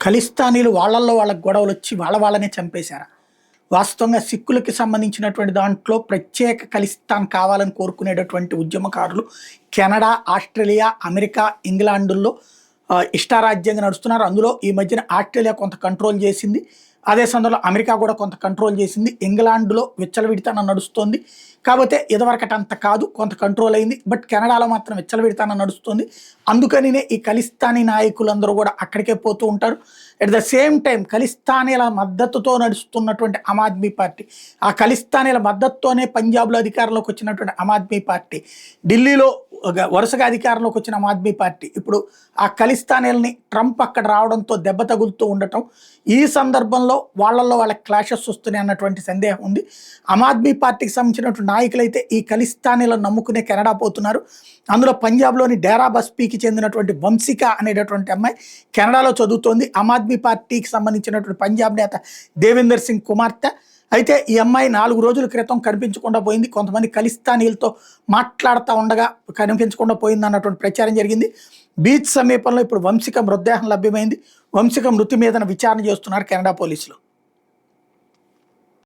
ఖలిస్తానీలు వాళ్ళల్లో వాళ్ళకి గొడవలు వచ్చి వాళ్ళనే చంపేశారా? వాస్తవంగా సిక్కులకి సంబంధించినటువంటి దాంట్లో ప్రత్యేక ఖలిస్తాన్ కావాలని కోరుకునేటటువంటి ఉద్యమకారులు కెనడా, ఆస్ట్రేలియా, అమెరికా, ఇంగ్లాండుల్లో ఇష్టారాజ్యంగా నడుస్తున్నారు. అందులో ఈ మధ్యన ఆస్ట్రేలియా కొంత కంట్రోల్ చేసింది. అదే సందర్భంలో అమెరికా కూడా కొంత కంట్రోల్ చేసింది. ఇంగ్లాండ్లో విచ్చలవిడితనం నడుస్తోంది. కాకపోతే ఇదివరకట అంత కాదు, కొంత కంట్రోల్ అయింది. బట్ కెనడాలో మాత్రం విచ్చలవిడితనం నడుస్తుంది. అందుకనినే ఈ ఖలిస్తానీ నాయకులందరూ కూడా అక్కడికే పోతూ ఉంటారు. అట్ ద సేమ్ టైం ఖలిస్తానీల మద్దతుతో నడుస్తున్నటువంటి ఆమ్ ఆద్మీ పార్టీ, ఆ ఖలిస్తానీల మద్దతుతోనే పంజాబ్లో అధికారంలోకి వచ్చినటువంటి ఆమ్ ఆద్మీ పార్టీ, ఢిల్లీలో వరుసగా అధికారంలోకి వచ్చిన ఆమ్ ఆద్మీ పార్టీ, ఇప్పుడు ఆ ఖలిస్తానీలని ట్రంప్ అక్కడ రావడంతో దెబ్బ తగులుతూ ఉండటం, ఈ సందర్భంలో వాళ్ళల్లో వాళ్ళకి క్లాషెస్ వస్తున్నాయి అన్నటువంటి సందేహం ఉంది. ఆమ్ ఆద్మీ పార్టీకి సంబంధించినటువంటి నాయకులైతే ఈ ఖలిస్తానీలను నమ్ముకునే కెనడా పోతున్నారు. అందులో పంజాబ్లోని డేరా బస్పీకి చెందినటువంటి వంశిక అనేటటువంటి అమ్మాయి కెనడాలో చదువుతోంది. ఆమ్ ఆద్మీ పార్టీకి సంబంధించినటువంటి పంజాబ్ నేత దేవేందర్ సింగ్ కుమార్తె. అయితే ఈ అమ్మాయి 4 రోజుల క్రితం కనిపించకుండా పోయింది. కొంతమంది ఖలిస్తానీలతో మాట్లాడుతూ ఉండగా కనిపించకుండా పోయింది అన్నటువంటి ప్రచారం జరిగింది. బీచ్ సమీపంలో ఇప్పుడు వంశిక మృతదేహం లభ్యమైంది. వంశిక మృతి మీద విచారణ చేస్తున్నారు కెనడా పోలీసులు.